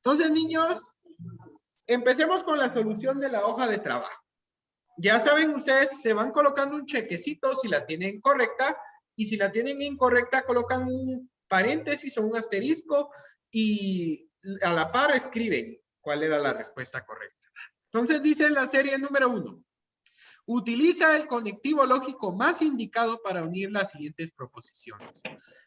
Entonces, niños, empecemos con la solución de la hoja de trabajo. Ya saben ustedes, se van colocando un chequecito si la tienen correcta, y si la tienen incorrecta, colocan un paréntesis o un asterisco y a la par escriben cuál era la respuesta correcta. Entonces dice la serie número 1. Utiliza el conectivo lógico más indicado para unir las siguientes proposiciones.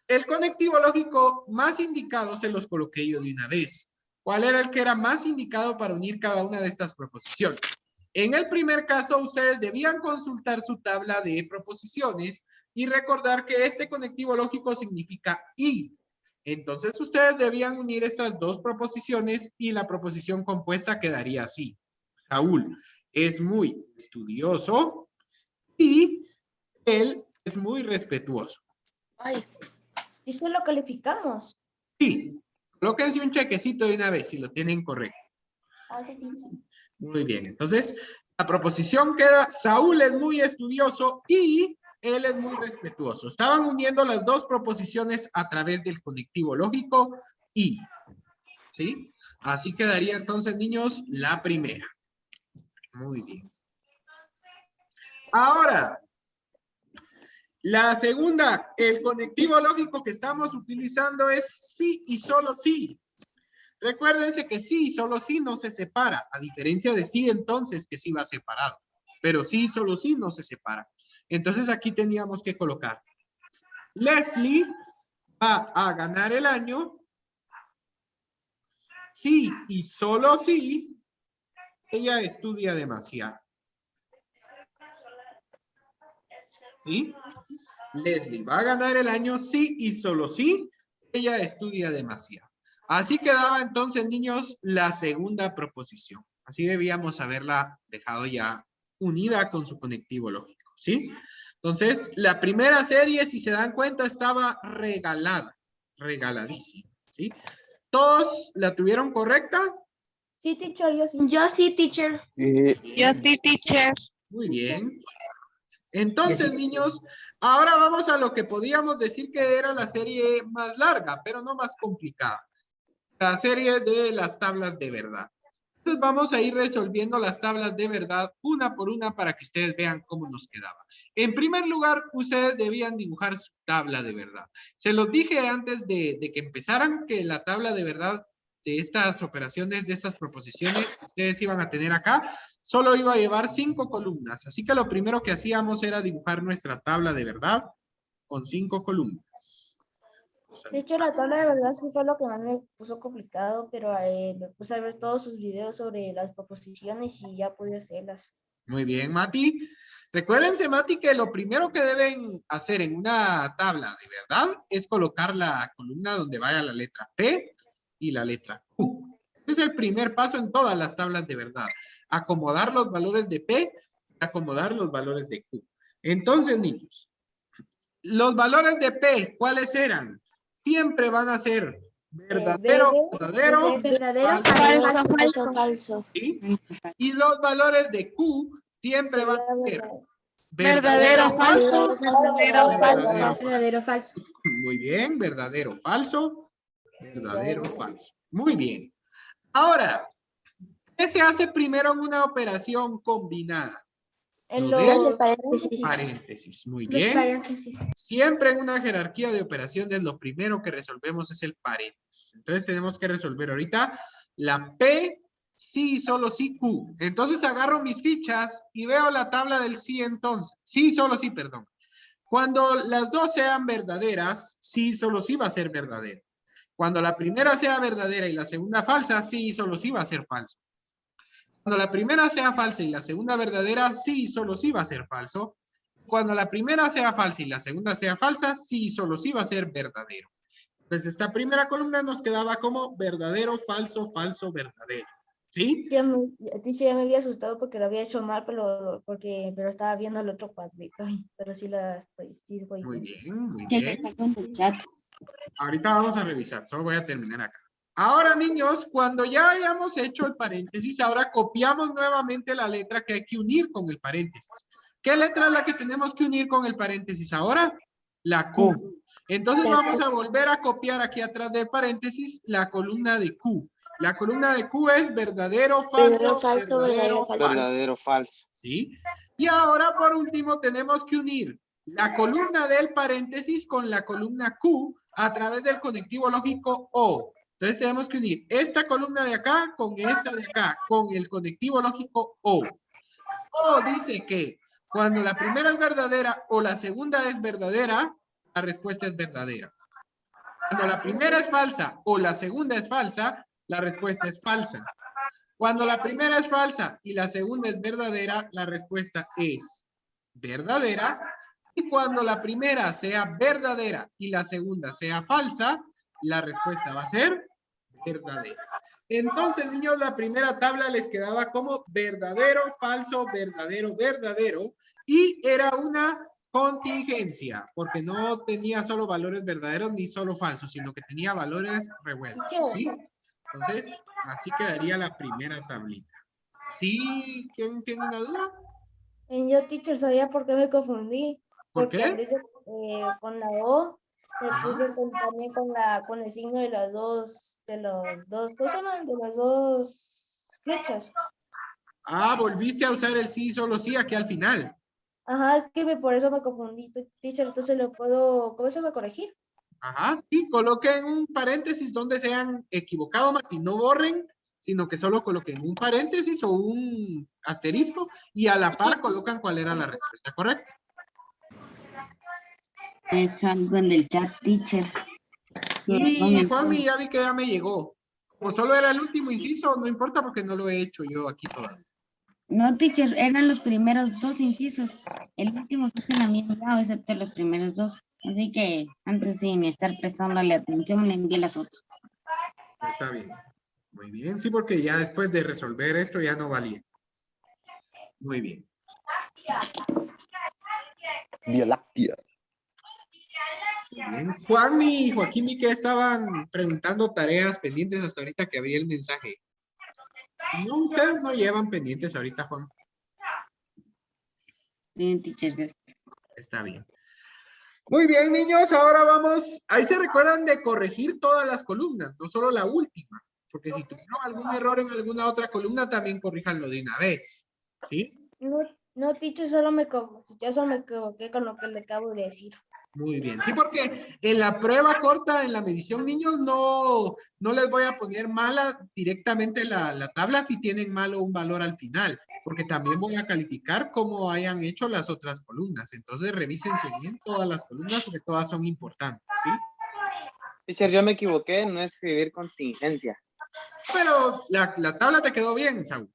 El conectivo lógico más indicado se los coloqué yo de una vez. ¿Cuál era el que era más indicado para unir cada una de estas proposiciones? En el primer caso, ustedes debían consultar su tabla de proposiciones y recordar que este conectivo lógico significa y. Entonces, ustedes debían unir estas dos proposiciones y la proposición compuesta quedaría así. Saúl es muy estudioso y él es muy respetuoso. Ay, ¿esto lo calificamos? Sí, colóquense un chequecito de una vez si lo tienen correcto. Ah, sí, sí. Muy bien, entonces la proposición queda, Saúl es muy estudioso y él es muy respetuoso. Estaban uniendo las dos proposiciones a través del conectivo lógico y, ¿sí? Así quedaría entonces, niños, la primera. Muy bien. Ahora, la segunda, el conectivo lógico que estamos utilizando es sí y solo sí. Recuérdense que sí y solo sí no se separa, a diferencia de sí entonces que sí va separado. Pero sí y solo sí no se separa. Entonces aquí teníamos que colocar. Leslie va a ganar el año. Sí y solo sí ella estudia demasiado. ¿Sí? Leslie va a ganar el año sí y solo sí ella estudia demasiado. Así quedaba entonces, niños, la segunda proposición. Así debíamos haberla dejado ya unida con su conectivo lógico, ¿sí? Entonces, la primera serie, si se dan cuenta, estaba regalada, regaladísima, ¿sí? ¿Todos la tuvieron correcta? Sí, teacher, yo sí. Yo sí, teacher. Yo sí, teacher. Muy bien. Entonces, niños, ahora vamos a lo que podíamos decir que era la serie más larga, pero no más complicada. La serie de las tablas de verdad. Entonces vamos a ir resolviendo las tablas de verdad una por una para que ustedes vean cómo nos quedaba. En primer lugar, ustedes debían dibujar su tabla de verdad. Se los dije antes de que empezaran que la tabla de verdad de estas operaciones, de estas proposiciones, ustedes iban a tener acá, solo iba a llevar 5 columnas. Así que lo primero que hacíamos era dibujar nuestra tabla de verdad con 5 columnas. De hecho, la tabla de verdad sí fue lo que más me puso complicado, pero me puse a ver todos sus videos sobre las proposiciones y ya pude hacerlas. Muy bien, Mati. Recuérdense, Mati, que lo primero que deben hacer en una tabla de verdad es colocar la columna donde vaya la letra P y la letra Q. Este es el primer paso en todas las tablas de verdad. Acomodar los valores de P y acomodar los valores de Q. Entonces, niños, los valores de P, ¿cuáles eran? Siempre van a ser verdadero, Verdadero, Falso, falso. ¿sí? Y los valores de Q siempre van a ser verdadero, falso, Verdadero, falso. Muy bien, verdadero, falso, verdadero, falso. Muy bien. Ahora, ¿qué se hace primero en una operación combinada? En Lo de los paréntesis. paréntesis. Muy Los bien. paréntesis. Siempre en una jerarquía de operaciones lo primero que resolvemos es el paréntesis. Entonces tenemos que resolver ahorita la P, sí, solo sí, Q. Entonces agarro mis fichas y veo la tabla del sí entonces. Sí, solo sí, perdón. Cuando las dos sean verdaderas, sí, solo sí va a ser verdadero. Cuando la primera sea verdadera y la segunda falsa, sí, solo sí va a ser falso. Cuando la primera sea falsa y la segunda verdadera, sí, solo sí va a ser falso. Cuando la primera sea falsa y la segunda sea falsa, sí, solo sí va a ser verdadero. Entonces, esta primera columna nos quedaba como verdadero, falso, falso, verdadero. ¿Sí? ya me había asustado porque lo había hecho mal, pero estaba viendo el otro cuadrito. Pero sí sí voy Muy bien. bien, muy bien. Ahorita vamos a revisar, solo voy a terminar acá. Ahora, niños, cuando ya hayamos hecho el paréntesis, ahora copiamos nuevamente la letra que hay que unir con el paréntesis. ¿Qué letra es la que tenemos que unir con el paréntesis ahora? La Q. Entonces vamos a volver a copiar aquí atrás del paréntesis la columna de Q. La columna de Q es verdadero, falso, verdadero, falso. Verdadero, falso. ¿Sí? Y ahora, por último, tenemos que unir la columna del paréntesis con la columna Q a través del conectivo lógico O. Entonces, tenemos que unir esta columna de acá con esta de acá, con el conectivo lógico O. O dice que cuando la primera es verdadera o la segunda es verdadera, la respuesta es verdadera. Cuando la primera es falsa o la segunda es falsa, la respuesta es falsa. Cuando la primera es falsa y la segunda es verdadera, la respuesta es verdadera. Y cuando la primera sea verdadera y la segunda sea falsa, la respuesta va a ser verdadera. Entonces, niños, la primera tabla les quedaba como verdadero, falso, verdadero, verdadero. Y era una contingencia, porque no tenía solo valores verdaderos ni solo falsos, sino que tenía valores revueltos, ¿sí? Entonces, así quedaría la primera tablita. ¿Sí? ¿Quién tiene una duda? Yo, teacher, ¿sabía por qué me confundí? ¿Por Porque qué? en vez de con la O, me Ajá. puse también con el signo de las dos, ¿cómo se llaman? De las dos flechas. Ah, volviste a usar el sí, solo sí aquí al final. Ajá, es que por eso me confundí, teacher, entonces lo puedo, ¿cómo se va a corregir? Ajá, sí, coloquen un paréntesis donde se han equivocado y no borren, sino que solo coloquen un paréntesis o un asterisco y a la par colocan cuál era la respuesta correcta. Es algo en el chat, teacher. Y Juanmi, ya vi que ya me llegó. Como solo era el último inciso, no importa porque no lo he hecho yo aquí todavía. No, teacher, eran los primeros dos incisos. El último sí se me había enviado, excepto los primeros dos. Así que antes sin estar prestándole atención, le envié las otras. Está bien. Muy bien, sí, porque ya después de resolver esto ya no valía. Muy bien. Vía Láctea. Muy bien. Juan y Joaquín y que estaban preguntando tareas pendientes hasta ahorita que abrí el mensaje. No, ustedes no llevan pendientes ahorita, Juan. Bien, teacher, gracias. Está bien. Muy bien, niños, ahora vamos. Ahí se recuerdan de corregir todas las columnas, no solo la última. Porque si tuvieron algún error en alguna otra columna, también corríjanlo de una vez. ¿Sí? No, teacher, yo solo me equivoqué con lo que le acabo de decir. Muy bien. Sí, porque en la prueba corta, en la medición, niños, no les voy a poner mala directamente la tabla si tienen malo un valor al final, porque también voy a calificar como hayan hecho las otras columnas. Entonces, revísense bien todas las columnas porque todas son importantes, ¿sí? Teacher, yo me equivoqué, no escribir contingencia. Pero la tabla te quedó bien, Saúl.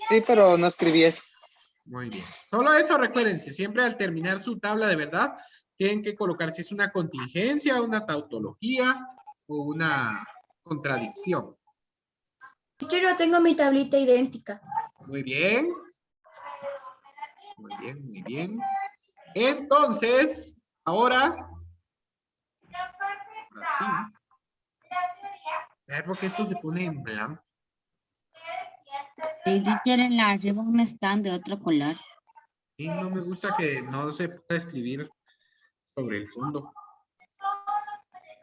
Sí, pero no escribí eso. Muy bien. Solo eso, recuérdense, siempre al terminar su tabla de verdad, tienen que colocar si es una contingencia, una tautología o una contradicción. Yo no tengo mi tablita idéntica. Muy bien. Muy bien, muy bien. Entonces, ahora sí. A ver, porque esto se pone en blanco. Sí, teacher, en la arriba un stand de otro color. Y no me gusta que no se pueda escribir sobre el fondo.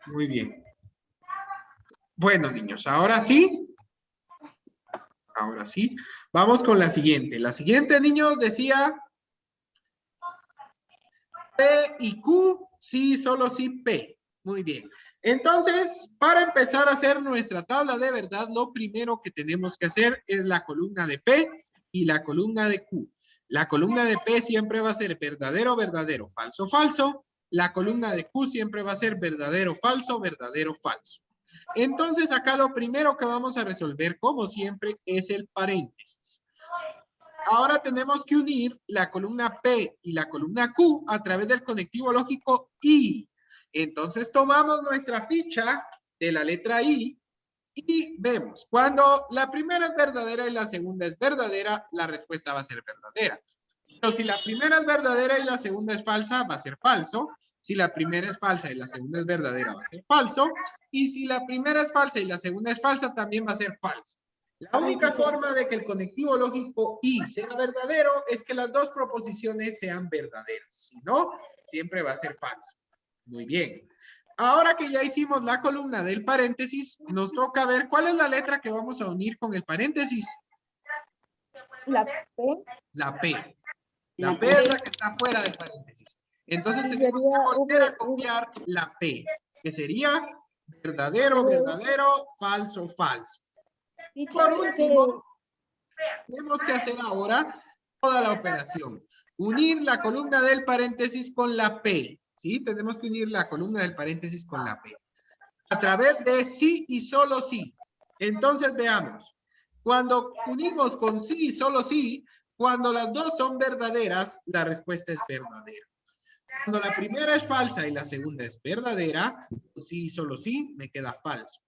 Muy bien. Bueno, niños, ahora sí. Ahora sí. Vamos con la siguiente. La siguiente, niños, decía P y Q, sí, solo sí P. Muy bien. Entonces, para empezar a hacer nuestra tabla de verdad, lo primero que tenemos que hacer es la columna de P y la columna de Q. La columna de P siempre va a ser verdadero, verdadero, falso, falso. La columna de Q siempre va a ser verdadero, falso, verdadero, falso. Entonces, acá lo primero que vamos a resolver, como siempre, es el paréntesis. Ahora tenemos que unir la columna P y la columna Q a través del conectivo lógico I. Entonces tomamos nuestra ficha de la letra I y vemos, cuando la primera es verdadera y la segunda es verdadera, la respuesta va a ser verdadera. Pero si la primera es verdadera y la segunda es falsa, va a ser falso. Si la primera es falsa y la segunda es verdadera, va a ser falso. Y si la primera es falsa y la segunda es falsa, también va a ser falso. La única forma de que el conectivo lógico I sea verdadero es que las dos proposiciones sean verdaderas. Si no, siempre va a ser falso. Muy bien. Ahora que ya hicimos la columna del paréntesis, nos toca ver cuál es la letra que vamos a unir con el paréntesis. La P. La P. La La P es la que está fuera del paréntesis. Entonces Y tenemos sería que volver a V. copiar la P, que sería verdadero, verdadero, falso, falso. Por último, tenemos que hacer ahora toda la operación. Unir la columna del paréntesis con la P. ¿Sí? Tenemos que unir la columna del paréntesis con la P. A través de sí y solo sí. Entonces veamos. Cuando unimos con sí y solo sí, cuando las dos son verdaderas, la respuesta es verdadera. Cuando la primera es falsa y la segunda es verdadera, sí y solo sí, me queda falso.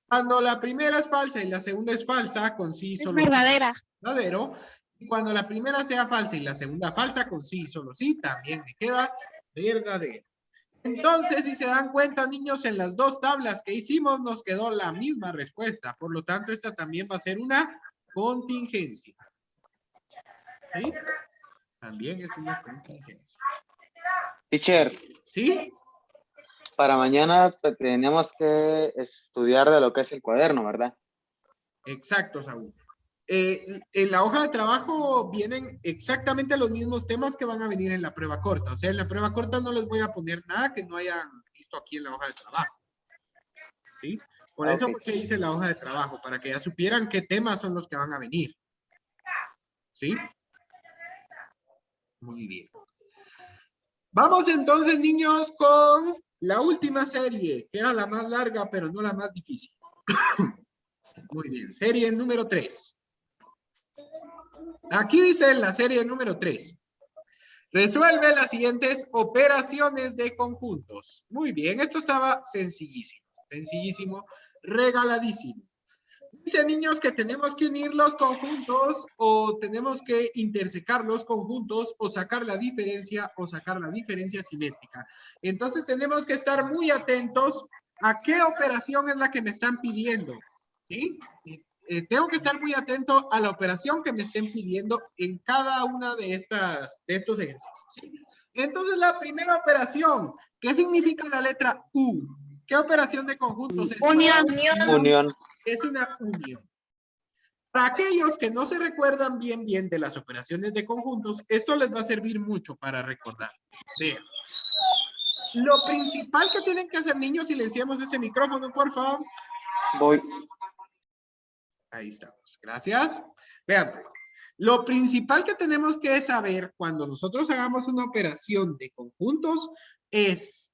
Cuando la primera es falsa y la segunda es falsa, con sí y Es solo sí, verdadera. verdadero. Y cuando la primera sea falsa y la segunda falsa, con sí y solo sí, también me queda verdadero. Entonces, si se dan cuenta, niños, en las dos tablas que hicimos nos quedó la misma respuesta. Por lo tanto, esta también va a ser una contingencia. ¿Sí? También es una contingencia. Teacher, ¿Sí? para mañana tenemos que estudiar de lo que es el cuaderno, ¿verdad? Exacto, Saúl. En la hoja de trabajo vienen exactamente los mismos temas que van a venir en la prueba corta. O sea, en la prueba corta no les voy a poner nada que no hayan visto aquí en la hoja de trabajo. ¿Sí? Por eso Ok. fue que hice la hoja de trabajo, para que ya supieran qué temas son los que van a venir. ¿Sí? Muy bien. Vamos entonces, niños, con la última serie, que era la más larga, pero no la más difícil. Muy bien, serie número 3. Aquí dice la serie número 3. Resuelve las siguientes operaciones de conjuntos. Muy bien, esto estaba sencillísimo, sencillísimo, regaladísimo. Dice, niños, que tenemos que unir los conjuntos o tenemos que intersecar los conjuntos o sacar la diferencia simétrica. Entonces tenemos que estar muy atentos a qué operación es la que me están pidiendo. ¿Sí? Tengo que estar muy atento a la operación que me estén pidiendo en cada una de estos ejercicios. ¿Sí? Entonces la primera operación, ¿qué significa la letra U? ¿Qué operación de conjuntos es? Unión. Unión. Es una unión. Para aquellos que no se recuerdan bien de las operaciones de conjuntos, esto les va a servir mucho para recordar. Vean. Lo principal que tienen que hacer, niños, silenciemos ese micrófono, por favor. Voy. Ahí estamos. Gracias. Vean, pues. Lo principal que tenemos que saber cuando nosotros hagamos una operación de conjuntos es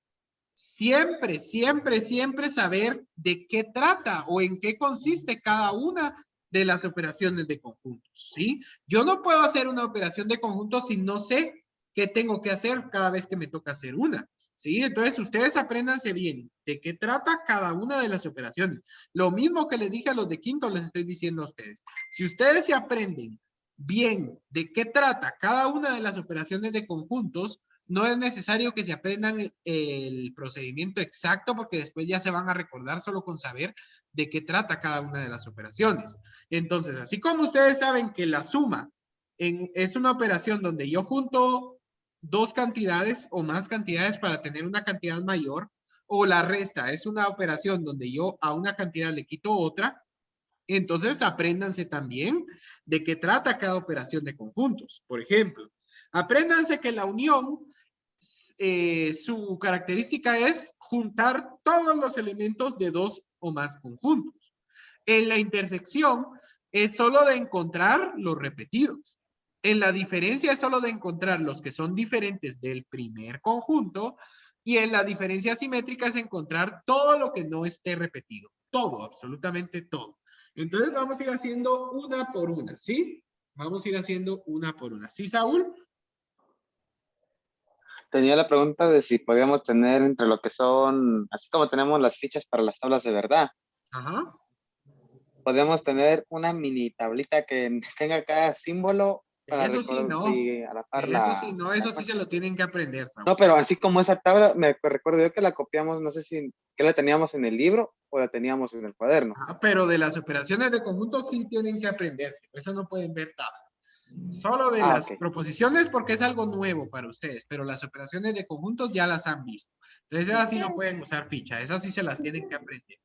siempre, siempre, siempre saber de qué trata o en qué consiste cada una de las operaciones de conjuntos, ¿sí? Yo no puedo hacer una operación de conjuntos si no sé qué tengo que hacer cada vez que me toca hacer una, ¿sí? Entonces, ustedes apréndanse bien de qué trata cada una de las operaciones. Lo mismo que les dije a los de quinto, les estoy diciendo a ustedes. Si ustedes se aprenden bien de qué trata cada una de las operaciones de conjuntos, no es necesario que se aprendan el procedimiento exacto porque después ya se van a recordar solo con saber de qué trata cada una de las operaciones. Entonces, así como ustedes saben que la suma es una operación donde yo junto dos cantidades o más cantidades para tener una cantidad mayor, o la resta es una operación donde yo a una cantidad le quito otra, entonces apréndanse también de qué trata cada operación de conjuntos. Por ejemplo, apréndanse que la unión, su característica es juntar todos los elementos de dos o más conjuntos. En la intersección es solo de encontrar los repetidos. En la diferencia es solo de encontrar los que son diferentes del primer conjunto. Y en la diferencia simétrica es encontrar todo lo que no esté repetido. Todo, absolutamente todo. Entonces vamos a ir haciendo una por una, ¿sí? Vamos a ir haciendo una por una. ¿Sí, Saúl? Tenía la pregunta de si podíamos tener entre lo que son, así como tenemos las fichas para las tablas de verdad, Ajá. podemos tener una mini tablita que tenga cada símbolo para Eso sí, recordar no. y a la par Eso sí, la... no. Eso sí se lo tienen que aprender, Saúl. No, pero así como esa tabla, me recuerdo yo que la copiamos, no sé si que la teníamos en el libro o la teníamos en el cuaderno. Pero de las operaciones de conjunto sí tienen que aprenderse. Eso no pueden ver tabla. Solo de Ah, las ok. proposiciones porque es algo nuevo para ustedes, pero las operaciones de conjuntos ya las han visto. Entonces esas sí no pueden usar ficha, esas sí se las tienen que aprender.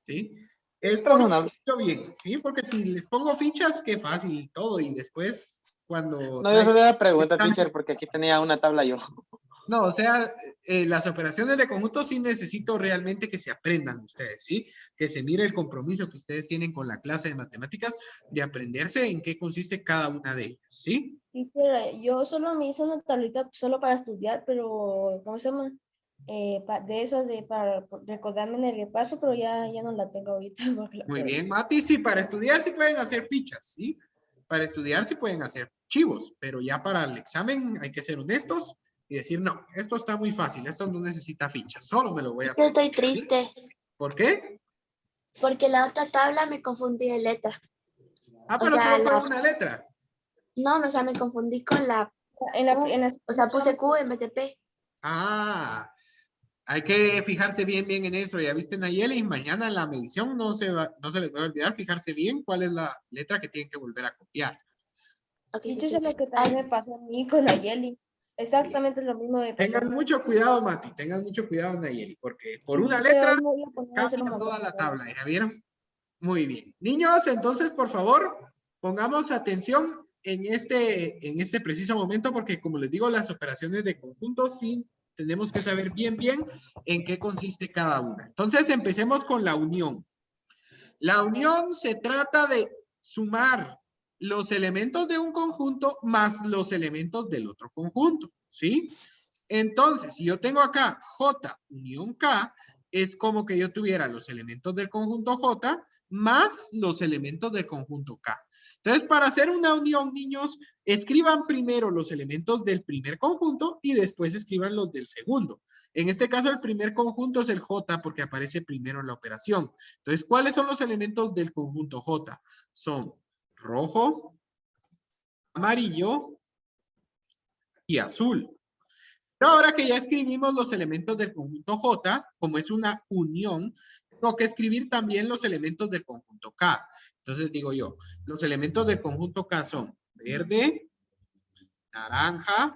¿Sí? Esto lo Razonable. explico bien, ¿sí? Porque si les pongo fichas, qué fácil todo. Y después, cuando No, yo solo una pregunta, están- teacher, porque aquí tenía una tabla yo. No, o sea, las operaciones de conjunto sí necesito realmente que se aprendan ustedes, ¿sí? Que se mire el compromiso que ustedes tienen con la clase de matemáticas de aprenderse en qué consiste cada una de ellas, ¿sí? Teacher, yo solo me hice una tablita solo para estudiar, pero ¿cómo se llama? De eso para recordarme en el repaso, pero ya no la tengo ahorita porque la Muy perdí. bien, Mati, sí, para estudiar sí pueden hacer fichas, ¿sí? Para estudiar sí pueden hacer chivos, pero ya para el examen hay que ser honestos y decir, no, esto está muy fácil, esto no necesita fichas, solo me lo voy a... Yo estoy triste ¿Por qué? porque la otra tabla me confundí de letra. Ah, O pero sea, solo fue una letra. no, o sea, me confundí con la En la, Q. en la O sea, puse Q en vez de P. Ah, hay que fijarse bien en eso. Ya viste, Nayeli, mañana en la medición no se les va a olvidar fijarse bien cuál es la letra que tienen que volver a copiar. Ok, Dicho teacher. es lo que también me pasó a mí con Nayeli. Exactamente lo mismo me pasó. Tengan mucho cuidado, Mati, tengan mucho cuidado, Nayeli, porque por una Pero letra hoy me voy a poner a hacer un cambia montón toda de la tareas. tabla, ¿ya vieron? Muy bien. Niños, entonces, por favor, pongamos atención en este preciso momento, porque como les digo, las operaciones de conjunto sí tenemos que saber bien en qué consiste cada una. Entonces, empecemos con la unión. La unión se trata de sumar los elementos de un conjunto más los elementos del otro conjunto, ¿sí? Entonces, si yo tengo acá J unión K, es como que yo tuviera los elementos del conjunto J más los elementos del conjunto K. Entonces, para hacer una unión, niños, escriban primero los elementos del primer conjunto y después escriban los del segundo. En este caso, el primer conjunto es el J porque aparece primero en la operación. Entonces, ¿cuáles son los elementos del conjunto J? Son rojo, amarillo y azul. Pero ahora que ya escribimos los elementos del conjunto J, como es una unión, tengo que escribir también los elementos del conjunto K. Entonces digo yo, los elementos del conjunto K son verde, naranja,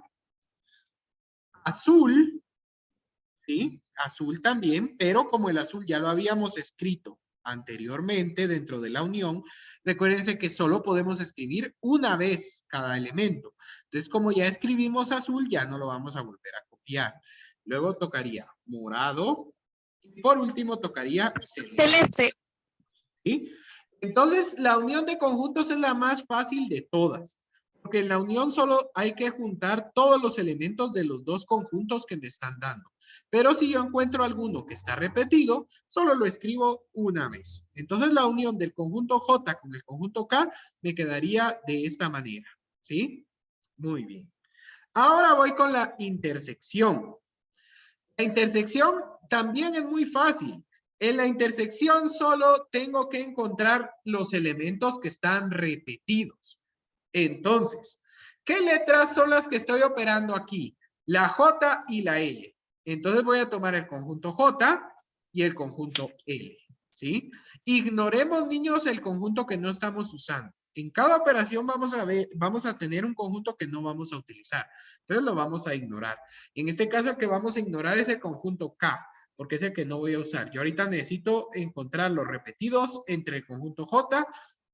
azul, ¿sí? Azul también, pero como el azul ya lo habíamos escrito anteriormente dentro de la unión, recuérdense que solo podemos escribir una vez cada elemento. Entonces, como ya escribimos azul, ya no lo vamos a volver a copiar. Luego tocaría morado y por último tocaría celeste. Celeste. ¿Sí? Entonces, la unión de conjuntos es la más fácil de todas, porque en la unión solo hay que juntar todos los elementos de los dos conjuntos que me están dando. Pero si yo encuentro alguno que está repetido, solo lo escribo una vez. Entonces, la unión del conjunto J con el conjunto K me quedaría de esta manera. ¿Sí? Muy bien. Ahora voy con la intersección. La intersección también es muy fácil. En la intersección solo tengo que encontrar los elementos que están repetidos. Entonces, ¿qué letras son las que estoy operando aquí? La J y la L. Entonces voy a tomar el conjunto J y el conjunto L. ¿Sí? Ignoremos, niños, el conjunto que no estamos usando. En cada operación vamos a tener un conjunto que no vamos a utilizar. Entonces lo vamos a ignorar. En este caso, el que vamos a ignorar es el conjunto K, porque es el que no voy a usar. Yo ahorita necesito encontrar los repetidos entre el conjunto J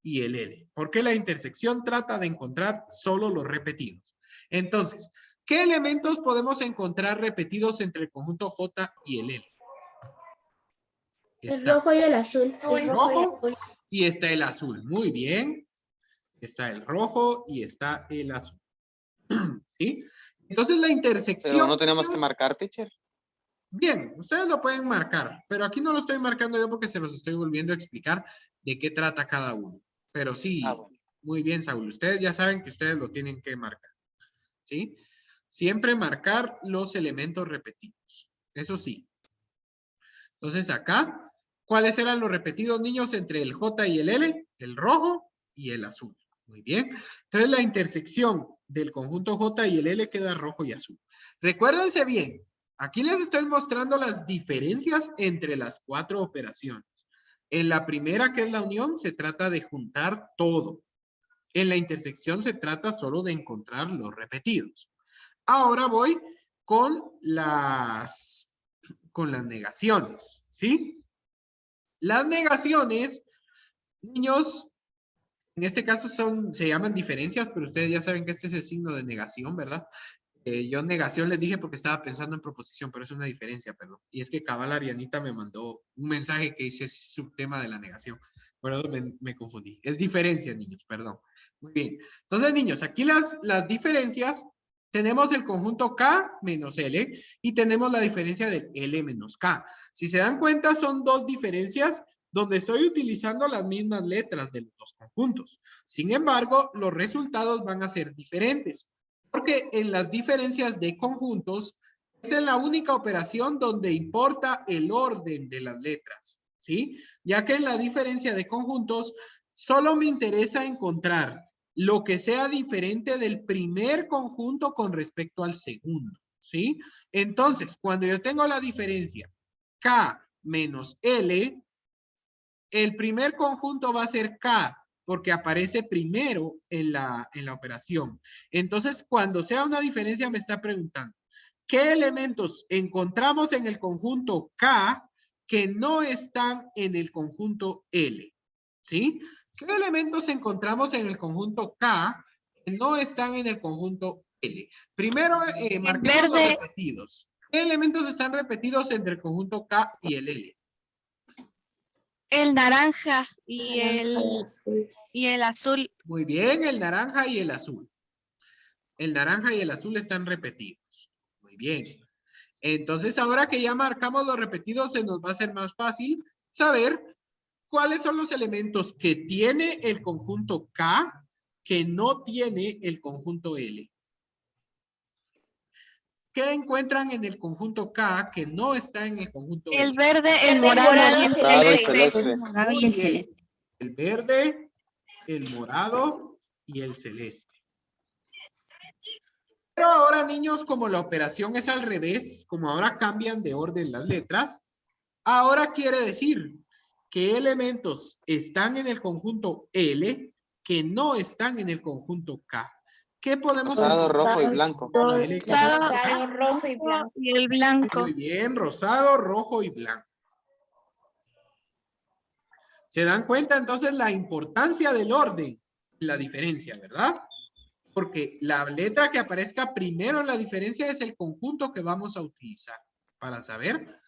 y el L, porque la intersección trata de encontrar solo los repetidos. Entonces, ¿qué elementos podemos encontrar repetidos entre el conjunto J y el L? El rojo y el azul. El rojo y está el azul. Muy bien. Está el rojo y está el azul. ¿Sí? Entonces la intersección... Pero no tenemos que marcar, teacher. Bien, ustedes lo pueden marcar, pero aquí no lo estoy marcando yo porque se los estoy volviendo a explicar de qué trata cada uno. Pero sí, Bueno. muy bien, Saúl. Ustedes ya saben que ustedes lo tienen que marcar. ¿Sí? Siempre marcar los elementos repetidos. Eso sí. Entonces acá, ¿cuáles eran los repetidos, niños, entre el J y el L? El rojo y el azul. Muy bien. Entonces la intersección del conjunto J y el L queda rojo y azul. Recuérdense bien, aquí les estoy mostrando las diferencias entre las cuatro operaciones. En la primera, que es la unión, se trata de juntar todo. En la intersección se trata solo de encontrar los repetidos. Ahora voy con las negaciones, ¿sí? Las negaciones, niños, en este caso se llaman diferencias, pero ustedes ya saben que este es el signo de negación, ¿verdad? Yo negación les dije porque estaba pensando en proposición, pero es una diferencia, perdón. Y es que cabal Arianita me mandó un mensaje que dice subtema de la negación. Por me confundí. Es diferencia, niños, perdón. Muy bien. Entonces, niños, aquí las diferencias, tenemos el conjunto K menos L y tenemos la diferencia de L menos K. Si se dan cuenta, son dos diferencias donde estoy utilizando las mismas letras de los dos conjuntos. Sin embargo, los resultados van a ser diferentes. Porque en las diferencias de conjuntos es en la única operación donde importa el orden de las letras, ¿sí? Ya que en la diferencia de conjuntos solo me interesa encontrar lo que sea diferente del primer conjunto con respecto al segundo, ¿sí? Entonces, cuando yo tengo la diferencia K menos L, el primer conjunto va a ser K, porque aparece primero en la operación. Entonces, cuando sea una diferencia, me está preguntando, ¿qué elementos encontramos en el conjunto K que no están en el conjunto L? ¿Sí? ¿Qué elementos encontramos en el conjunto K que no están en el conjunto L? Primero, marquemos los repetidos. ¿Qué elementos están repetidos entre el conjunto K y el L? El naranja y el azul. Muy bien, el naranja y el azul. El naranja y el azul están repetidos. Muy bien. Entonces, ahora que ya marcamos los repetidos, se nos va a hacer más fácil saber cuáles son los elementos que tiene el conjunto K que no tiene el conjunto L. ¿Qué encuentran en el conjunto K que no está en el conjunto L? El verde, el morado y el celeste. Morado y Muy el bien. celeste. El verde, el morado y el celeste. Pero ahora, niños, como la operación es al revés, como ahora cambian de orden las letras, ahora quiere decir qué elementos están en el conjunto L que no están en el conjunto K. ¿Qué podemos Rosado, encontrar rojo y en el blanco. conjunto L que no está Rosado, acá? rojo y blanco. y el blanco. Muy bien, rosado, rojo y blanco. ¿Se dan cuenta entonces la importancia del orden? La diferencia, ¿verdad? Porque la letra que aparezca primero en la diferencia es el conjunto que vamos a utilizar para saber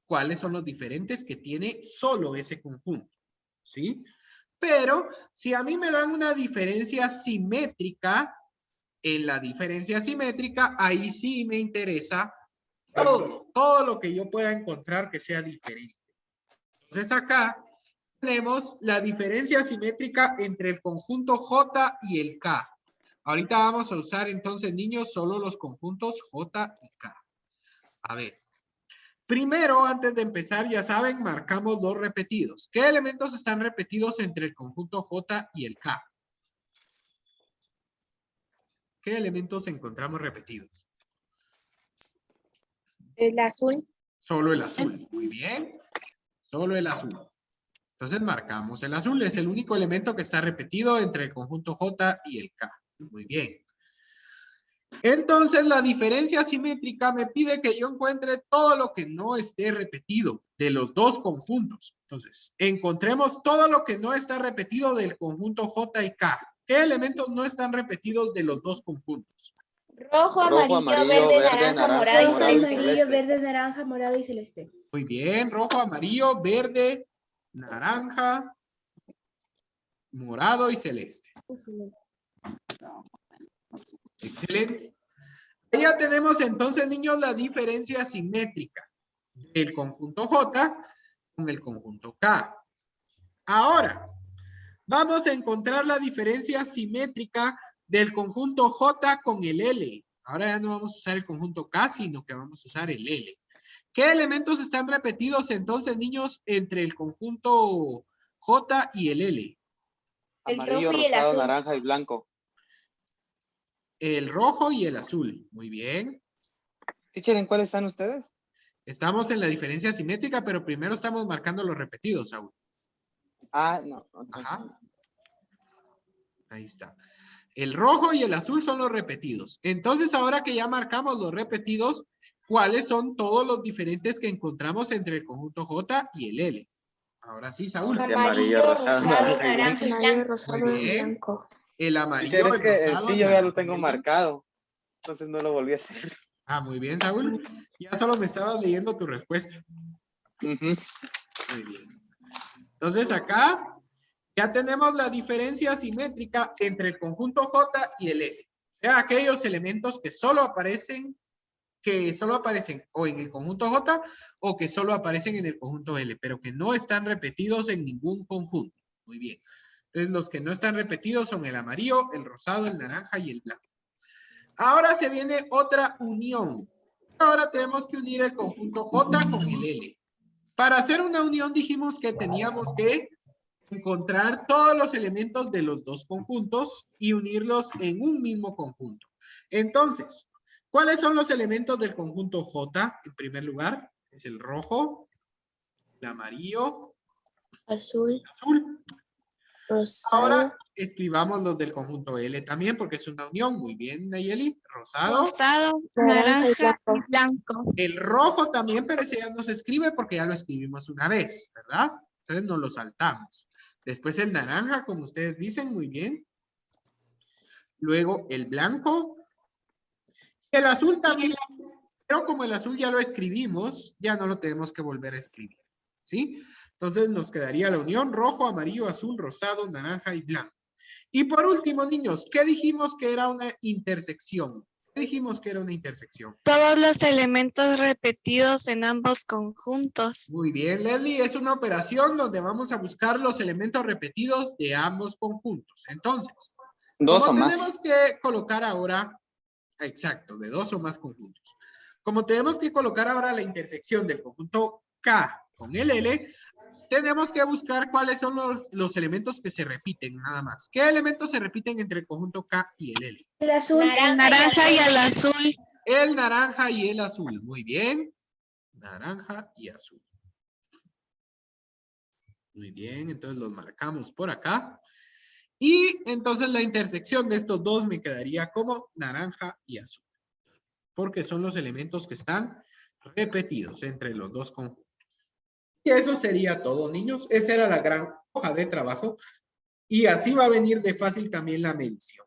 cuáles son los diferentes que tiene solo ese conjunto, ¿sí? Pero si a mí me dan una diferencia simétrica, en la diferencia simétrica, ahí sí me interesa todo lo que yo pueda encontrar que sea diferente. Entonces acá tenemos la diferencia simétrica entre el conjunto J y el K. Ahorita vamos a usar entonces, niños, solo los conjuntos J y K. A ver. Primero, antes de empezar, ya saben, marcamos dos repetidos. ¿Qué elementos están repetidos entre el conjunto J y el K? ¿Qué elementos encontramos repetidos? El azul. Solo el azul. Muy bien. Solo el azul. Entonces marcamos el azul. Es el único elemento que está repetido entre el conjunto J y el K. Muy bien. Entonces la diferencia simétrica me pide que yo encuentre todo lo que no esté repetido de los dos conjuntos. Entonces, encontremos todo lo que no está repetido del conjunto J y K. ¿Qué elementos no están repetidos de los dos conjuntos? Rojo, amarillo, verde, naranja, morado y celeste. Muy bien, rojo, amarillo, verde, naranja, morado y celeste. Excelente. Ya tenemos entonces, niños, la diferencia simétrica del conjunto J con el conjunto K. Ahora, vamos a encontrar la diferencia simétrica del conjunto J con el L. Ahora ya no vamos a usar el conjunto K, sino que vamos a usar el L. ¿Qué elementos están repetidos entonces, niños, entre el conjunto J y el L? Amarillo, rosado, naranja y blanco. El rojo y el azul. Muy bien. Teacher, ¿en cuál están ustedes? Estamos en la diferencia simétrica, pero primero estamos marcando los repetidos, Saúl. Ah, no. Ajá. Ahí está. El rojo y el azul son los repetidos. Entonces, ahora que ya marcamos los repetidos, ¿cuáles son todos los diferentes que encontramos entre el conjunto J y el L? Ahora sí, Saúl. Sí, amarillo, rosado, naranja y blanco. Amarillo, rosado Muy y bien. blanco. El amarillo, Teacher, el es que rosado, sí, el yo ya naranja lo y tengo el blanco. marcado. Entonces no lo volví a hacer. Ah, muy bien, Saúl. Ya solo me estabas leyendo tu respuesta. Ujú. Muy bien. Entonces, acá ya tenemos la diferencia simétrica entre el conjunto J y el L. O sea, aquellos elementos que solo aparecen o en el conjunto J o que solo aparecen en el conjunto L, pero que no están repetidos en ningún conjunto. Muy bien. Entonces, los que no están repetidos son el amarillo, el rosado, el naranja y el blanco. Ahora se viene otra unión. Ahora tenemos que unir el conjunto J con el L. Para hacer una unión dijimos que teníamos que encontrar todos los elementos de los dos conjuntos y unirlos en un mismo conjunto. Entonces, ¿cuáles son los elementos del conjunto J? En primer lugar, es el rojo, el amarillo, Azul, el azul. rosado, Ahora escribamos los del conjunto L también porque es una unión. Muy bien, Nayeli. Rosado. Rosado, naranja y naranja blanco. y blanco. El rojo también, pero ese ya no se escribe porque ya lo escribimos una vez, ¿verdad? Entonces no lo saltamos. Después el naranja, como ustedes dicen, muy bien. Luego el blanco. El azul también, pero como el azul ya lo escribimos, ya no lo tenemos que volver a escribir, ¿sí? Entonces nos quedaría la unión rojo, amarillo, azul, rosado, naranja y blanco. Y por último, niños, ¿qué dijimos que era una intersección? ¿Qué dijimos que era una intersección? Todos los elementos repetidos en ambos conjuntos. Muy bien, Leslie, es una operación donde vamos a buscar los elementos repetidos de ambos conjuntos. Entonces, Dos como o más. tenemos que colocar ahora, exacto, de dos o más conjuntos. Como tenemos que colocar ahora la intersección del conjunto K con el L, tenemos que buscar cuáles son los elementos que se repiten, nada más. ¿Qué elementos se repiten entre el conjunto K y el L? El azul. El naranja y el azul. El naranja y el azul. Muy bien. Naranja y azul. Muy bien, entonces los marcamos por acá. Y entonces la intersección de estos dos me quedaría como naranja y azul. Porque son los elementos que están repetidos entre los dos conjuntos. Y eso sería todo, niños. Esa era la gran hoja de trabajo. Y así va a venir de fácil también la medición.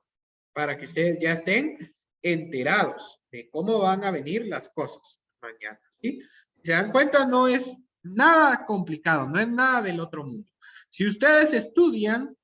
Para que ustedes ya estén enterados de cómo van a venir las cosas mañana. ¿Sí? Si se dan cuenta, no es nada complicado, no es nada del otro mundo. Si ustedes estudian,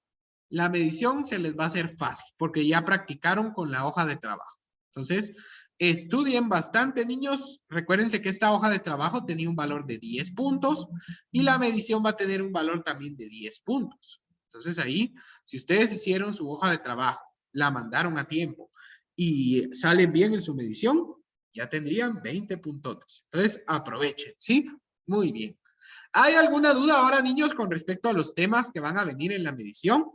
la medición se les va a hacer fácil, porque ya practicaron con la hoja de trabajo. Entonces, estudien bastante, niños. Recuérdense que esta hoja de trabajo tenía un valor de 10 puntos y la medición va a tener un valor también de 10 puntos. Entonces ahí, si ustedes hicieron su hoja de trabajo, la mandaron a tiempo y salen bien en su medición, ya tendrían 20 puntotes. Entonces, aprovechen, ¿sí? Muy bien. ¿Hay alguna duda ahora, niños, con respecto a los temas que van a venir en la medición?